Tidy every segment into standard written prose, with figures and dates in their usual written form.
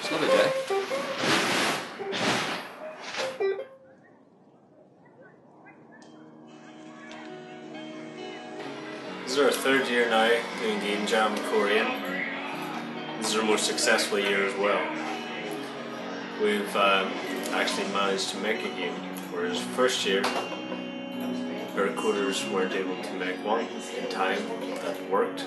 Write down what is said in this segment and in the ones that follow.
It's a lovely day. This is our third year now doing Game Jam in Coleraine. This is our most successful year as well. We've actually managed to make a game, whereas first year our coders weren't able to make one in time that worked.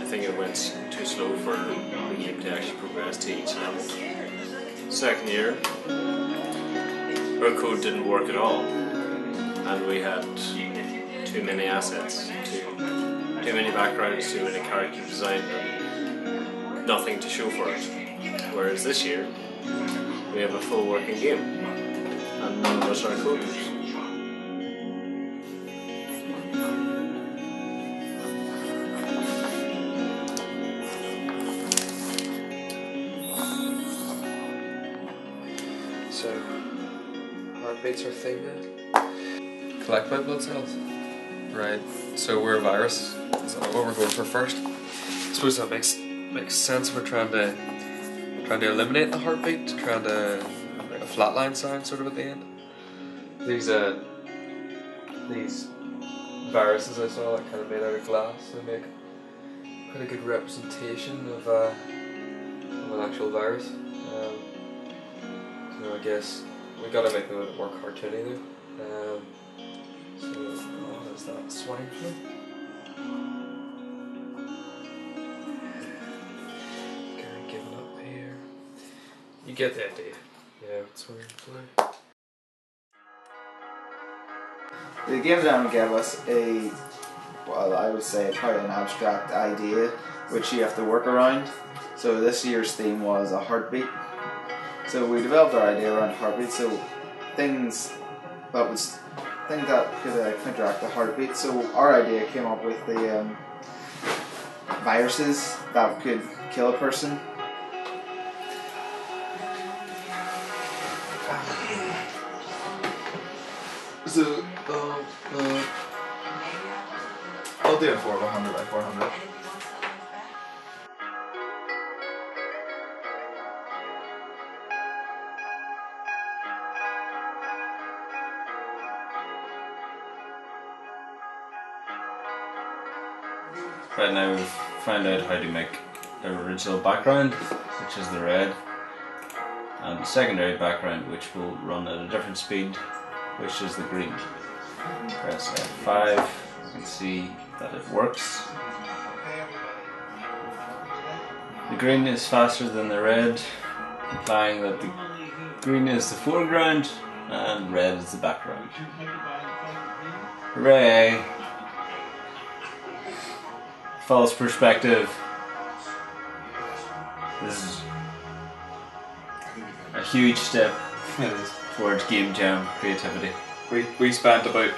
I think it went too slow for the game to actually progress to each level. Second year, our code didn't work at all, and we had too many assets, too many backgrounds, too many character design, and nothing to show for it. Whereas this year, we have a full working game, and none of us are coders. So, heartbeats are thing now. Collect my blood cells. Right, so we're a virus. Is that what we're going for first? I suppose that makes sense. We're trying to eliminate the heartbeat, trying to make a flatline sound sort of at the end. These viruses I saw that kind of made out of glass, they make quite a good representation of an actual virus. So I guess we gotta make them a bit more cartoony though. So what is that? Swine flu? Kind of giving up here. You get the idea. Yeah, swine flu. The Game Jam gave us a, well, I would say quite an abstract idea which you have to work around. So this year's theme was a heartbeat. So we developed our idea around heartbeat, so things that could counteract the heartbeat. So our idea came up with the viruses that could kill a person. So I'll do it for 100 by 400. Right now we've found out how to make the original background, which is the red, and the secondary background, which will run at a different speed, which is the green. Press F5, you can see that it works. The green is faster than the red, implying that the green is the foreground and red is the background. Hooray! False perspective. This is a huge step towards Game Jam creativity. We spent about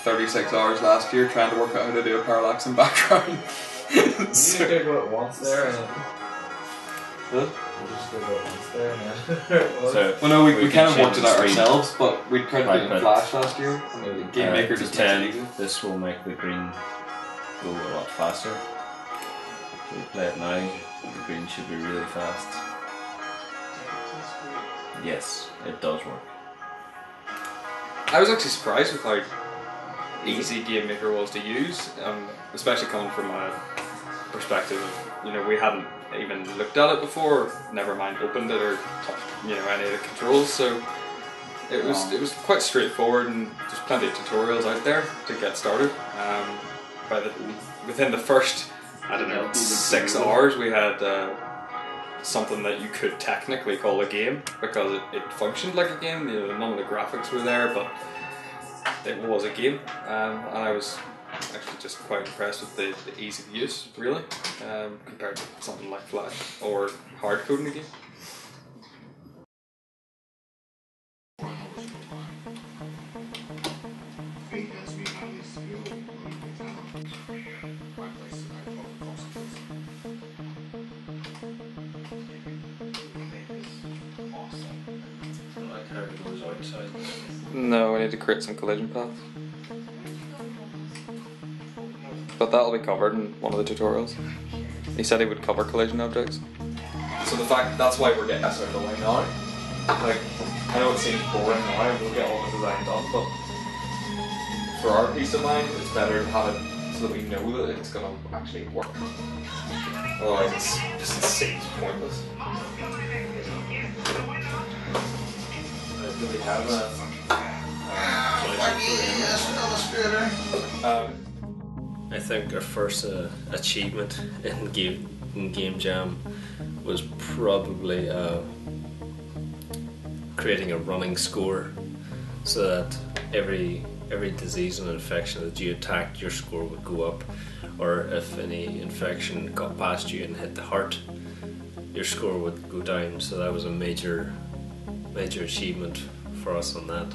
36 hours last year trying to work out how to do a parallaxing background. So, you did what once there and Huh? You just did what once there and So, well, no, we kind of worked it out screen. ourselves, but we tried to do it in Flash last year. And the Game Maker to just makes it 10, easy. this will make the green go a lot faster. So we play it now, the green should be really fast. Yes, it does work. I was actually surprised with how easy Game Maker was to use, especially coming from a perspective of, we hadn't even looked at it before, never mind opened it or touched, any of the controls, so it was quite straightforward, and there's plenty of tutorials out there to get started. Within the first, 6 hours we had something that you could technically call a game, because it functioned like a game. None of the graphics were there, but it was a game, and I was actually just quite impressed with the ease of use, really, compared to something like Flash or hard coding a game. No, we need to create some collision paths. But that'll be covered in one of the tutorials. He said he would cover collision objects. So the fact that's why we're getting this out of the way now. Like, I know it seems boring now, and we'll get all the design done, but for our peace of mind, it's better to have it so that we know that it's going to actually work. Otherwise, it's just it seems pointless. Do we have a I think our first achievement in Game Jam was probably creating a running score, so that every disease and infection that you attacked, your score would go up, or if any infection got past you and hit the heart, your score would go down. So that was a major achievement for us on that.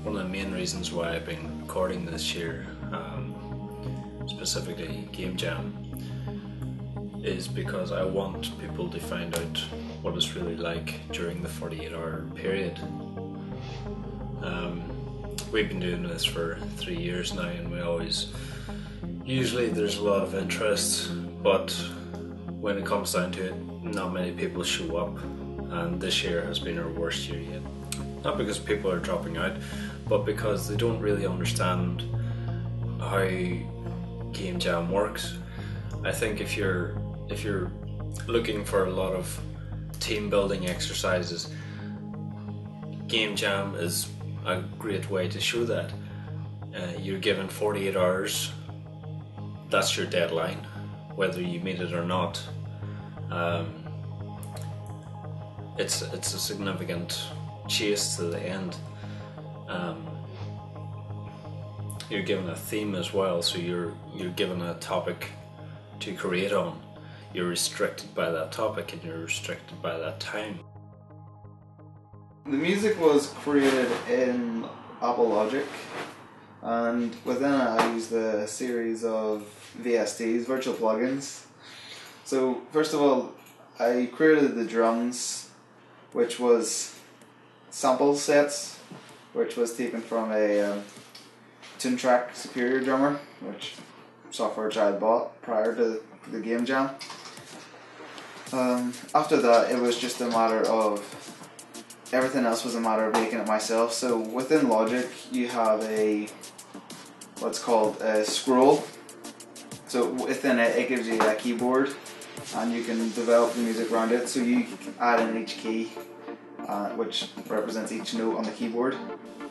One of the main reasons why I've been recording this year, specifically Game Jam, is because I want people to find out what it's really like during the 48-hour period. We've been doing this for 3 years now, and usually there's a lot of interest, but when it comes down to it, not many people show up, and this year has been our worst year yet. Not because people are dropping out, but because they don't really understand how Game Jam works. I think if you're looking for a lot of team building exercises, Game Jam is a great way to show that. You're given 48 hours, that's your deadline, whether you meet it or not. It's a significant chase to the end. You're given a theme as well, so you're given a topic to create on. You're restricted by that topic, and you're restricted by that time. The music was created in Apple Logic, and within it I used a series of VSTs, virtual plugins. So first of all, I created the drums, which was sample sets, which was taken from a Tune Track Superior drummer, which software which I had bought prior to the Game Jam. After that, it was just a matter of everything else was a matter of making it myself. So within Logic, you have what's called a scroll. So within it, it gives you a keyboard, and you can develop the music around it. So you can add in each key, which represents each note on the keyboard.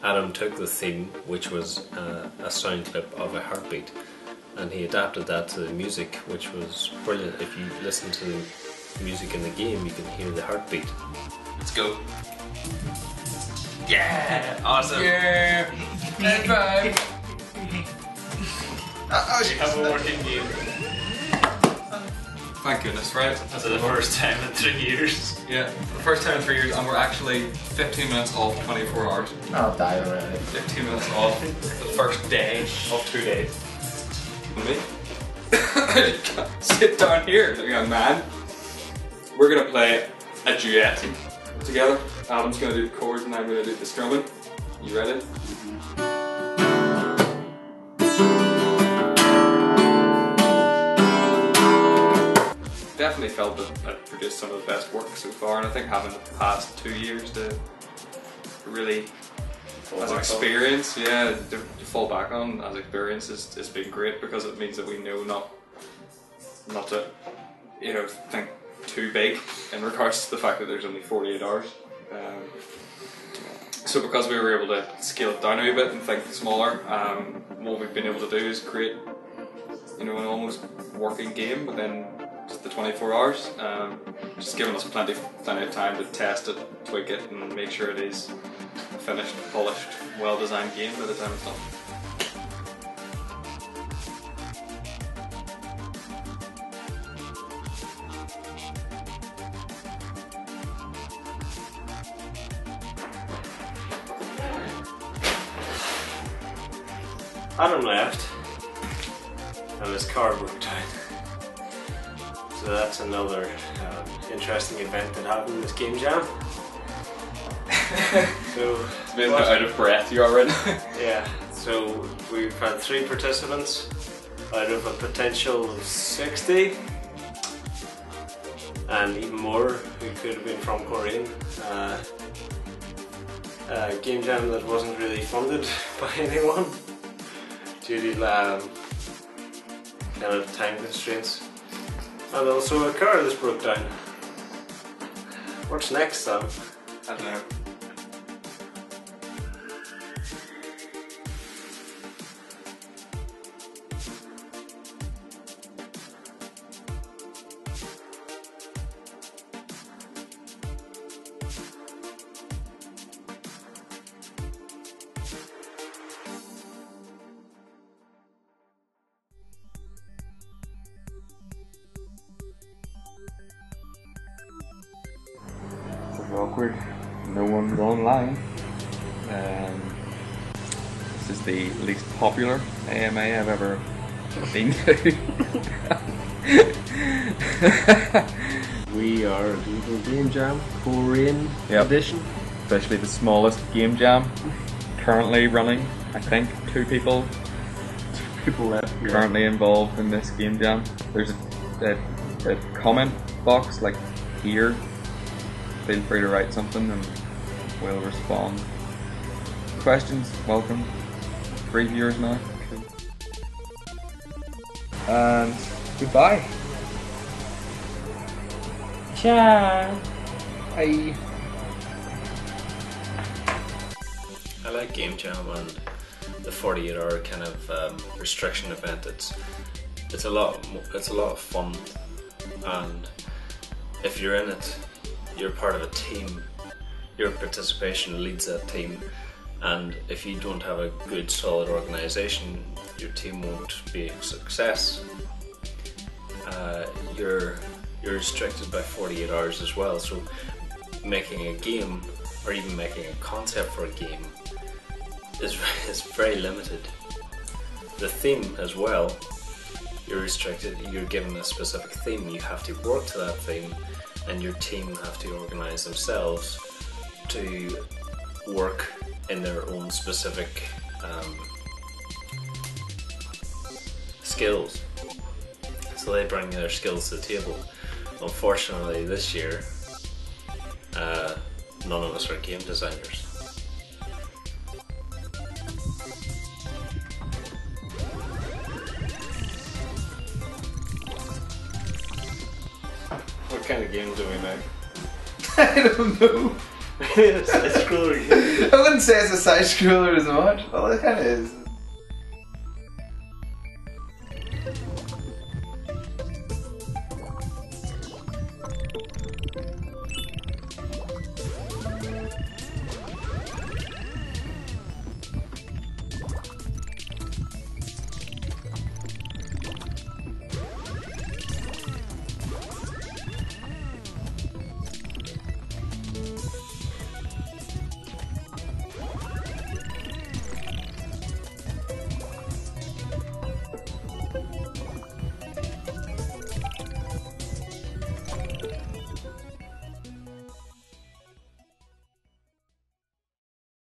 Adam took the theme, which was a sound clip of a heartbeat, and he adapted that to the music, which was brilliant. If you listen to the music in the game, you can hear the heartbeat. Let's go. Yeah! Awesome! Yeah! High five! We have a working game. Thank goodness, right? For the first time in 3 years. Yeah, for the first time in 3 years, and we're actually 15 minutes off 24 hours. I'll die already. 15 minutes off the first day of 2 days. Me? Sit down here, young man. We're gonna play a duet together. Adam's gonna do the chords and I'm gonna do the strumming. You ready? Definitely felt that I produced some of the best work so far, and I think having the past 2 years to really, as experience, to fall back on as experience has been great, because it means that we know not to, think too big in regards to the fact that there's only 48 hours. So because we were able to scale it down a wee bit and think smaller, what we've been able to do is create, an almost working game within just the 24 hours. Just giving us plenty of time to test it, tweak it, and make sure it is a finished, polished, well-designed game by the time it's done. Adam left, and his car broke down. So that's another interesting event that happened in this game jam. So It's been out of breath you already. yeah, so we've had 3 participants out of a potential of 60, and even more who could have been from Coleraine. Game jam that wasn't really funded by anyone due to kind of time constraints, and also a car that's broke down. What's next, Sam? I don't know. Awkward. No one's online. This is the least popular AMA I've ever been to. We are doing Game Jam Coleraine edition. Especially the smallest game jam currently running. I think 2 people left currently involved in this game jam. There's a comment box like here. Feel free to write something and we'll respond. Questions, welcome. 3 viewers now. And goodbye. Ciao. Bye. I like Game Jam and the 48-hour kind of restriction event. It's a lot of fun, and if you're in it, you're part of a team. Your participation leads that team, and if you don't have a good solid organisation, your team won't be a success. You're restricted by 48 hours as well, so making a game or even making a concept for a game is very limited. The theme as well, you're restricted, you're given a specific theme, you have to work to that theme, and your team have to organise themselves to work in their own specific skills. So they bring their skills to the table. Unfortunately this year, none of us are game designers. What kind of game do we make? I don't know. It's a side scroller game. I wouldn't say it's a side scroller as much. Well, it kind of is.